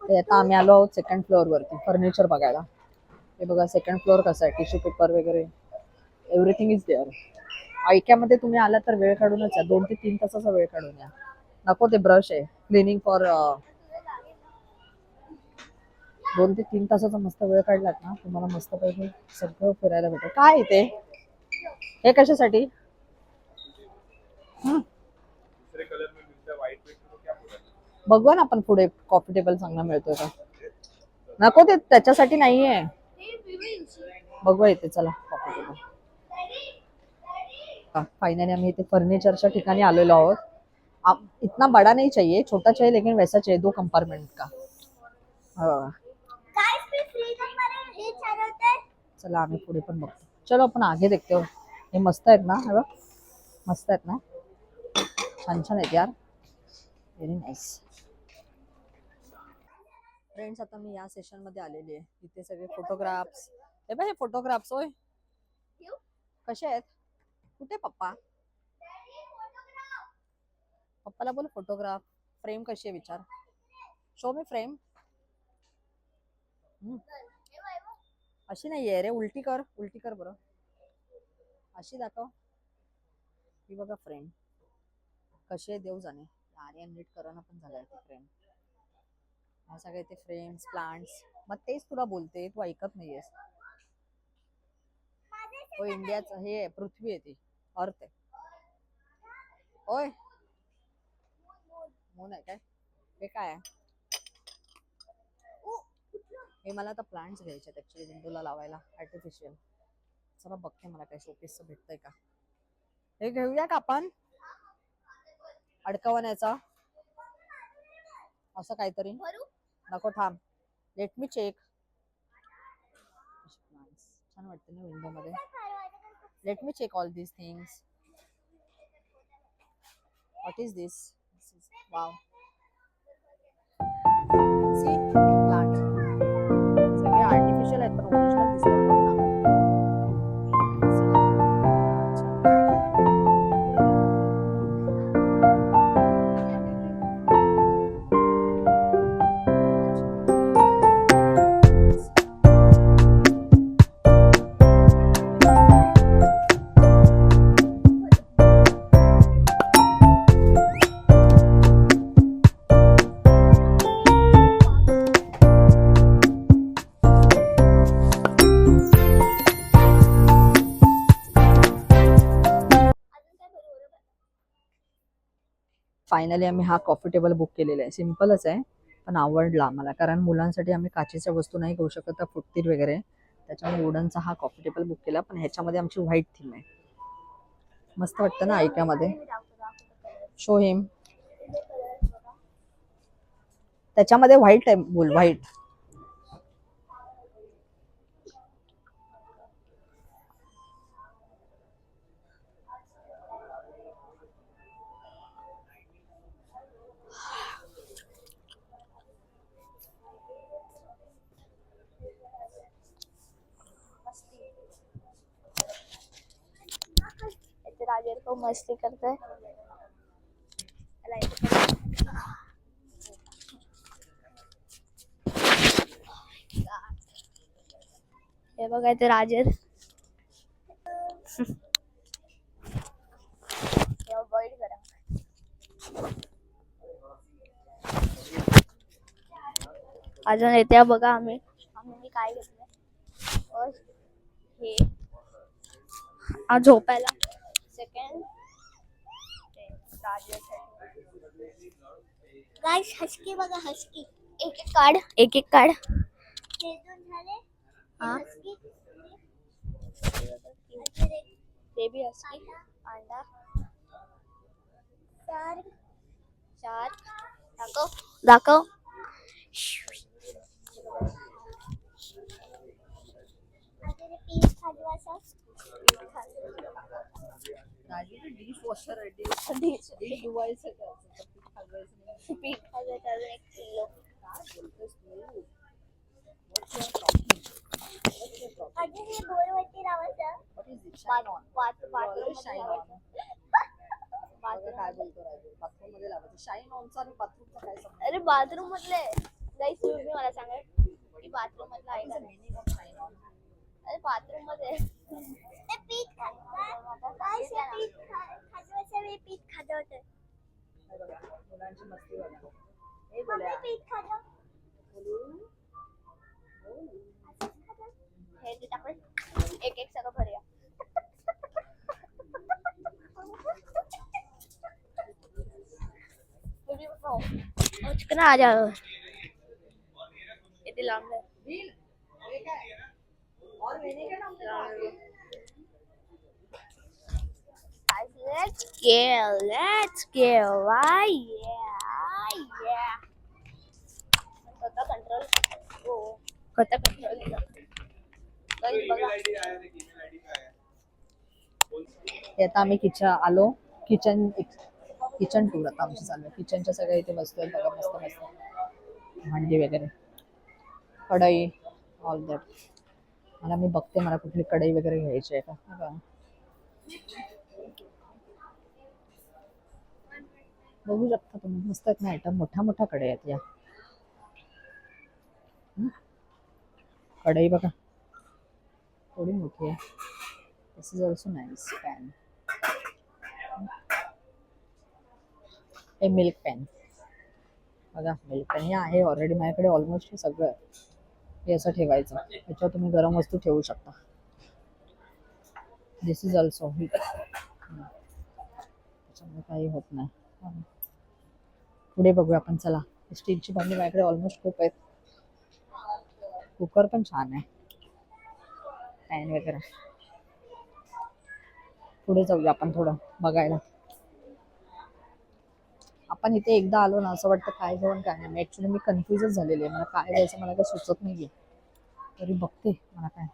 ते आता आम्ही आलो आहोत सेकंड फ्लोअर वरती फर्निचर बघायला. हे बघा सेकंड फ्लोअर कसं आहे, टिश्यू पेपर वगैरे एव्हरीथिंग इज देअर. ऐक्यामध्ये तुम्ही आला तर वेळ काढूनच या, 2 ते 3 तासाचा वेळ काढून या. नको ते ब्रश आहे क्लिनिंग फॉर 2 ते 3 तासाचा मस्त वेळ काढलात ना तुम्हाला मस्त पैकी सगळं फिरायला भेटेल. काय ते हे कशासाठी? हं, बघू ना आपण पुढे कॉफी टेबल चांगला मिळतोय का. नको ते त्याच्यासाठी नाहीये. बघूया इथे चला कॉफी टेबल. फाइनली हम इथे फर्नीचरच्या ठिकाणी आलेलो आहोत. इतना बड़ा नहीं चाहिए, छोटा चाहिए लेकिन वैसा चाहिए 2 कंपार्टमेंट का. हाँ. चला आम्ही पुढे पण बघतो. चलो आपण आगे देखते हो. हे मस्त आहेत ना, हे बघ मस्त आहेत ना, छान छान आहेत यार, व्हेरी नाईस. फ्रेंड्स आता मी या सेशन मध्ये आलेली आहे. इथे सगळे फोटोग्राफ्स. हे बघ हे फोटोग्राफ्स होय. कसे आहेत? कुठे पप्पा? पप्पाला बोल फोटोग्राफ. फ्रेम कशी आहे विचार. शो मी फ्रेम. अशी नाहीये रे, उलटी कर, उलटी कर बरं. अशी दाखव. ही बघा फ्रेम कशी आहे देव जाणे. आर्यन नीट करणं पण झालंय ते फ्रेम. हा सगळे ते फ्रेम्स प्लांट्स. मग तेच तुला बोलते, तू ऐकत नाहीयेस. हो इंडियाचं हे आहे, पृथ्वी आहे ती, अर्थ आहे. होय मून आहे काय? हे काय आहे? हे मला आता प्लांट्स घ्यायचे आहेत ऍक्च्युली विंडोला लावायला आर्टिफिशियल. चला बघते मला काय शोपीसचं भेटतंय का. हे घेऊया का आपण अडकवण्याचा असं काहीतरी. नको थांब, लेट मी चेक. छान वाटते ना विंडो मध्ये. Let me check all these things. What is this? Wow see plant सगळे आर्टिफिशियल आहेत पण ओरिजिनल दिसतात बघ ना. फायनली आम्ही हा कॉफी टेबल बुक केलेला आहे. सिम्पलच आहे पण आवडला आम्हाला, कारण मुलांसाठी आम्ही काचेच्या वस्तू नाही घेऊ शकत, त्या फुटतील वगैरे. त्याच्यामुळे वुडनचा हा कॉफी टेबल बुक केला. पण ह्याच्यामध्ये आमची व्हाईट थीम आहे. मस्त वाटतं ना ऐक्यामध्ये. शो हिम. त्याच्यामध्ये व्हाईट आहे बोल, व्हाईट. राजेर को मस्ती करते है. हे बघा ते राजेर. अवॉइड करा. अजून येत्या बघा आम्ही काय घेतलंय. हे झोपायला सेकंड गाइस. हस्की बघा हस्की. एक एक काढ, एक एक काढ. हे दोन झाले. हां बेबी हस्की. अंडा शार्क. शार्क दाखव दाखव. पीस खाजवायचा. डिश वॉशर आहे, डिश धुवायचं का पीठ खाजवायचं. अजून 1 किलो. अजून हे बोरवरती लावायचं. काय बोलतो राजू, बाथरूम मध्ये लावायचं. शाईन ऑनचा आणि बाथरूमचा काय संबंध? अरे बाथरूम मधले गाईस तुम्ही मला सांगा की बाथरूम मधला आहे का नाही? अरे बाथरूम मध्ये ते पीठ खातो गाईस पीठ खाजवायच्या वेळी पीठ खाजवते मुलांची मस्ती बघा. हे मम्मी बोला. पीठ खाजव हे ते टाकलं एक एक सगळं भरूया चिकन आ जाओ इथे लांब है बिल, हे काय? और मैंने क्या नाम दिया? Let's go, let's go. Ah, yeah, yeah. Kota control. Oh, kota control. Guys, बघा. हे आता आम्ही आलो किचन टूर आता आमची चालू आहे. किचनच्या सगळ्या इथे वस्तू आहेत बघा, मस्त मस्त भांडी वगैरे, कढई, ऑल दॅट. मी बघते मला कुठली कढई वगैरे घ्यायची आहे का. हे बघा. बघू शकता तुम्ही, मस्त आहेत ना आयटम, मोठ्या मोठ्या कढई आहेत या. कढई बघा थोडी मोठी आहे. दिस इज ऑल्सो नाईस पॅन. हे मिल्क पॅन बघा, मिल्क पॅन हे आहे ऑलरेडी माझ्याकडे ऑलमोस्ट. हे सगळं हे असं ठेवायचं, त्याच्यावर तुम्ही गरम वस्तू ठेवू शकता. दिस इज ऑल्सो हिट, त्याच्यामुळे काही होत नाही. पुढे बघूया आपण, चला. स्टीलची भांडी माझ्याकडे ऑलमोस्ट खूप आहेत. कुकर पण छान आहे, पॅन वगैरे. पुढे जाऊया आपण थोडं बघायला. आपण इथे एकदा आलो ना, असं वाटतं काय घेऊन काय नाही. ऍक्च्युली मी कन्फ्युजच झालेली आहे, मला काय द्यायचं मला काही सुचत नाहीये. तरी बघते मला काय,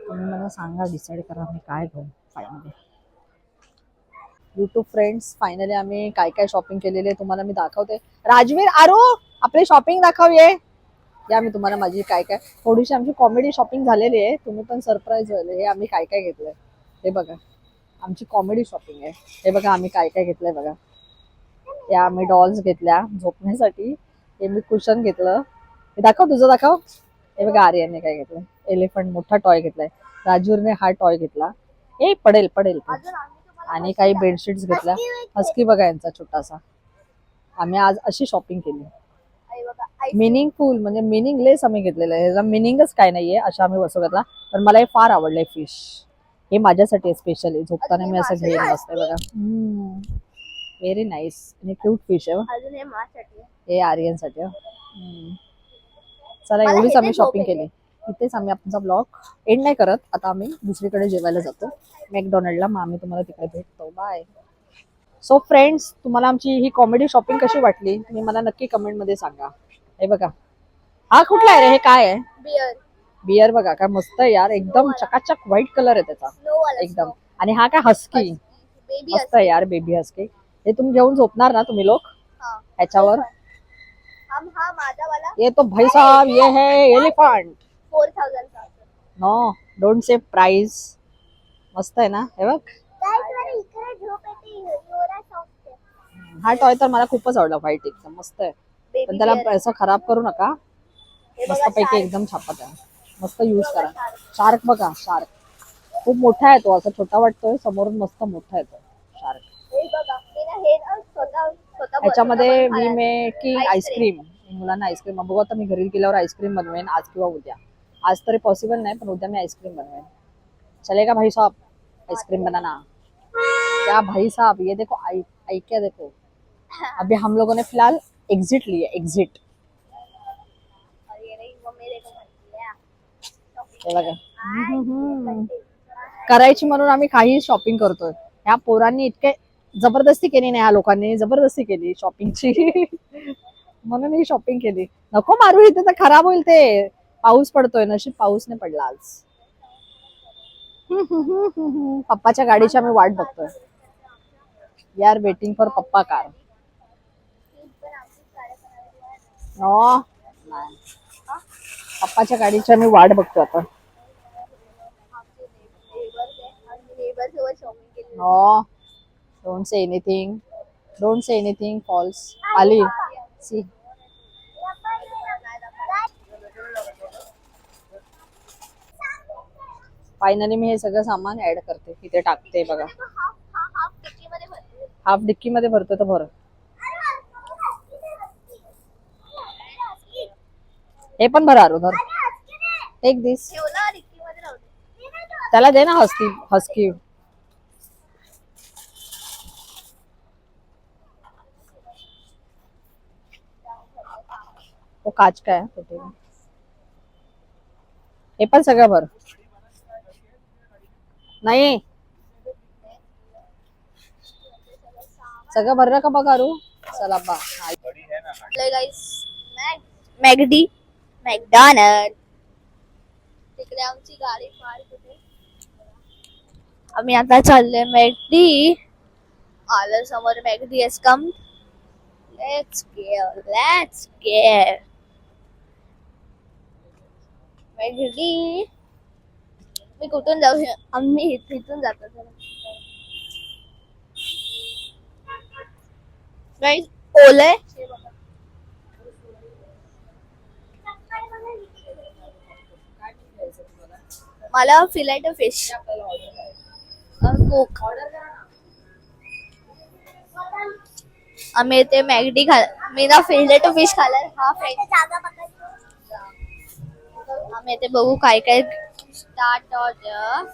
तुम्ही मला सांगा, डिसाईड करा मी काय घेऊ फायनली. युट्यूब फ्रेंड्स, फायनली आम्ही काय काय शॉपिंग केलेली आहे तुम्हाला मी दाखवते. राजवीर, आरू, आपली शॉपिंग दाखवूये. या मी तुम्हाला माझी काय काय थोडीशी आमची कॉमेडी शॉपिंग झालेली आहे. तुम्ही पण सरप्राईज व्हाल. हे आम्ही काय काय घेतलंय हे बघा, आमची कॉमेडी शॉपिंग आहे. हे बघा आम्ही काय काय घेतलंय बघा. या आम्ही डॉल्स घेतल्या झोपण्यासाठी. हे मी कुशन घेतलं. हे दाखव, तुझं दाखव. हे बघा आर्याने काय घेतलंय, एलिफंट मोठा टॉय घेतलाय. राजूरने हा टॉय घेतला. ए पडेल पडेल. आणि काही बेडशीट्स घेतल्या. हस्की बघा यांचा छोटासा. आम्ही आज अशी शॉपिंग केली, मिनिंगफुल म्हणजे मिनिंगलेस आम्ही घेतलेलं आहे. ह्याचा मिनिंगच काय नाहीये, अशा आम्ही वस्तू घेतला. पण मला हे फार आवडलंय फिश. हे माझ्यासाठी स्पेशली झोपताना मी असं घेऊन बसते बघा. व्हेरी नाईस आणि क्यूट फिश आहे. हे आर्यनसाठी. चला, एवढीच आम्ही शॉपिंग केली. इथेच आम्ही आमचा ब्लॉग एंड नाही करत. आता आम्ही दुसरीकडे जेवायला जातो मॅकडोनल्डला. मग आम्ही तुम्हाला तिकडे भेटतो. बाय. सो फ्रेंड्स, तुम्हाला आमची ही कॉमेडी शॉपिंग कशी वाटली तुम्ही मला नक्की कमेंट मध्ये सांगा. हे बघा, हा कुठला आहे रे, हे काय आहे? बियर. बियर बघा काय मस्त आहे यार, एकदम चकाचक व्हाईट कलर आहे त्याचा एकदम. आणि हा काय हस्की, मस्त आहे यार, बेबी हस्की. हे तुम्ही घेऊन झोपणार ना तुम्ही लोक ह्याच्यावर? हा माझा वाला. ये तो भाई साहब ये है एलिफंट. 4000 का. No, don't say price. मस्त आहे ना हे बघ. हा टॉय तर मला खूपच आवडला, व्हाईट एकदम मस्त आहे. पण त्याला असं खराब करू नका, मस्त पैकी एकदम छापत आहे. मस्त यूज करा. शार्क बघा, शार्क खूप मोठा आहे तो, असा छोटा वाटतोय समोरून, मस्त मोठा आहे तो शार्क. याच्यामध्ये मी मेकी आईस्क्रीम, मुलांना आईस्क्रीम बघू. आता मी घरी गेल्यावर आईस्क्रीम बनवेन आज किंवा उद्या. आज तरी पॉसिबल नाही, पण उद्या मी आईस्क्रीम बनवेन. चलेगा भाई साहब आइसक्रीम बनाना? क्या भाई साहब, ये देखो आई क्या देखो. अभी हम लोगों ने फिलहाल एग्जिट लिया, एग्जिट. करायची म्हणून आम्ही काही शॉपिंग करतोय. ह्या पोरांनी इतके जबरदस्ती केली नाही, ह्या लोकांनी जबरदस्ती केली शॉपिंगची. म्हणून ही शॉपिंग केली. नको मारू, इथे तर खराब होईल ते. पाऊस पडतोय, नशीब पाऊस नाही पडला आज. पप्पाच्या गाडीची आम्ही वाट बघतोय. We are waiting for papa car. No, पप्पाच्या गाडीची आम्ही वाट बघतोय आता. No, don't say anything, don't say anything false. आली सी. फायनली मी हे सगळं सामान ऍड करते, इथे टाकते बघा. हाफ टिक्की मध्ये भरते. हाफ डिक्की मध्ये भरतो तर भर. हे पण भरा धर. एक दिस ठेवला टिक्की मध्ये राहू दे. त्याला दे ना हस्की हस्की. वो काच का है छोटे में. हे पण सगळं भर. नाही सगळं भरलं का बघ अरू. चला बा. गाईस मॅगडी मॅकडॉनल्ड. तिकडे आमची गाडी पार्क होते. आम्ही आता चाललोय मॅगडी. आलं समोर मॅगडी एस कम. लेट्स गेट मॅगडी. मी कुठून जाऊ आम्ही इथून जातो. गाईस ओले मला फिलेट फिश कोक. आम्ही ते मॅगडी मी ना फिलेट फिश खाल्ला. हा फ्रेंड आम्ही ते बघू काय काय. Start order.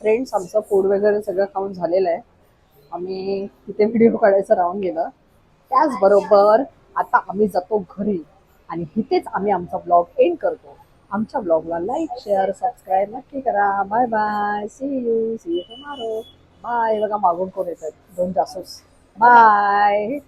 फ्रेंड्स आमचं फूड वगैरे सगळं खाऊन झालेलं आहे. आम्ही तिथे व्हिडिओ काढायचं राहून गेलं. त्याचबरोबर आता आम्ही जातो घरी आणि इथेच आम्ही आमचा ब्लॉग एंड करतो. आमच्या ब्लॉगला लाईक शेअर सबस्क्राईब नक्की करा. Bye bye. See you tomorrow. Bye. बघा मागून कोण येतात. 2 जासूस. बाय.